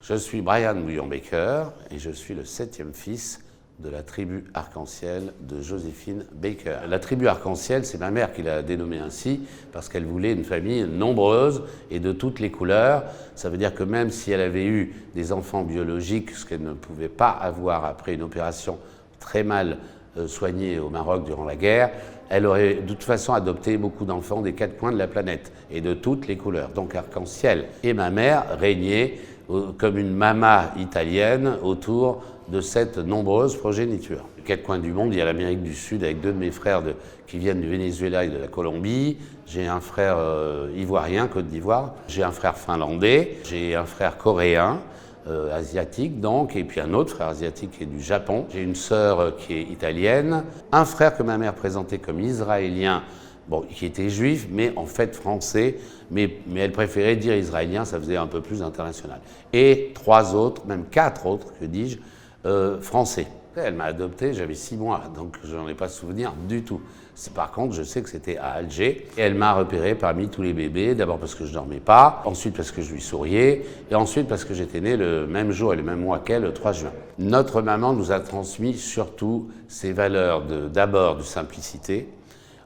Je suis Brian Bouillon-Baker et je suis le 7e fils de la tribu Arc-en-Ciel de Joséphine Baker. La tribu Arc-en-Ciel, c'est ma mère qui l'a dénommée ainsi parce qu'elle voulait une famille nombreuse et de toutes les couleurs. Ça veut dire que même si elle avait eu des enfants biologiques, ce qu'elle ne pouvait pas avoir après une opération très mal soignée au Maroc durant la guerre, elle aurait de toute façon adopté beaucoup d'enfants des 4 coins de la planète et de toutes les couleurs. Donc Arc-en-Ciel et ma mère régnaient comme une mama italienne autour de cette nombreuse progéniture. À 4 coins du monde, il y a l'Amérique du Sud avec 2 de mes frères qui viennent du Venezuela et de la Colombie. J'ai un frère ivoirien, Côte d'Ivoire. J'ai un frère finlandais. J'ai un frère coréen, asiatique donc, et puis un autre frère asiatique qui est du Japon. J'ai une sœur qui est italienne. Un frère que ma mère présentait comme israélien, bon, qui était juif, mais en fait français, mais elle préférait dire israélien, ça faisait un peu plus international. Et 3 autres, même 4 autres, que dis-je, français. Elle m'a adopté, j'avais 6 mois, donc je n'en ai pas souvenir du tout. Par contre, je sais que c'était à Alger. Et elle m'a repéré parmi tous les bébés, d'abord parce que je ne dormais pas, ensuite parce que je lui souriais, et ensuite parce que j'étais né le même jour et le même mois qu'elle, le 3 juin. Notre maman nous a transmis surtout ces valeurs d'abord de simplicité,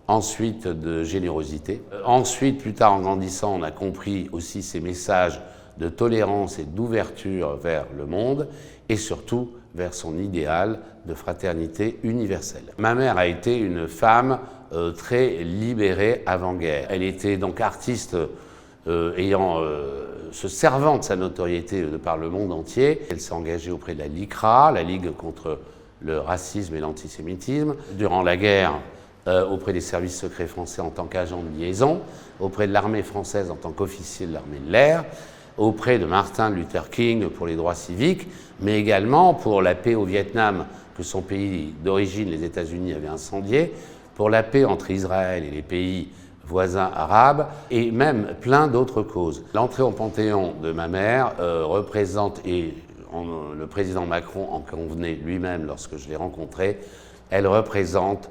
ensuite de générosité. Ensuite, plus tard en grandissant, on a compris aussi ces messages de tolérance et d'ouverture vers le monde et surtout vers son idéal de fraternité universelle. Ma mère a été une femme très libérée avant-guerre. Elle était donc artiste se servant de sa notoriété de par le monde entier. Elle s'est engagée auprès de la LICRA, la Ligue contre le racisme et l'antisémitisme. Durant la guerre, auprès des services secrets français en tant qu'agent de liaison, auprès de l'armée française en tant qu'officier de l'armée de l'air, auprès de Martin Luther King pour les droits civiques, mais également pour la paix au Vietnam que son pays d'origine, les États-Unis, avait incendié, pour la paix entre Israël et les pays voisins arabes, et même plein d'autres causes. L'entrée au Panthéon de ma mère représente, et le président Macron en convenait lui-même lorsque je l'ai rencontré, elle représente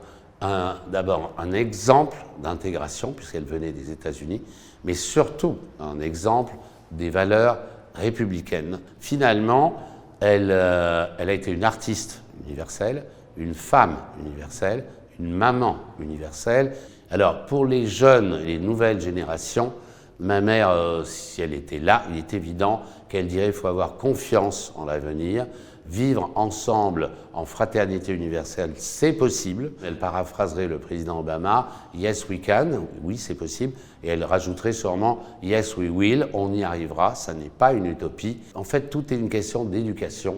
d'abord un exemple d'intégration, puisqu'elle venait des États-Unis, mais surtout un exemple des valeurs républicaines. Finalement, elle a été une artiste universelle, une femme universelle, une maman universelle. Alors, pour les jeunes et les nouvelles générations, ma mère, si elle était là, il est évident qu'elle dirait qu'il faut avoir confiance en l'avenir, vivre ensemble en fraternité universelle, c'est possible. Elle paraphraserait le président Obama, « Yes, we can », oui, c'est possible. Et elle rajouterait sûrement « Yes, we will », on y arrivera, ça n'est pas une utopie. En fait, tout est une question d'éducation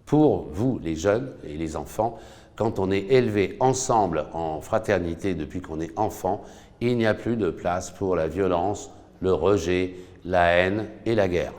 pour vous, les jeunes et les enfants. Quand on est élevé ensemble en fraternité depuis qu'on est enfant, il n'y a plus de place pour la violence, le rejet, la haine et la guerre.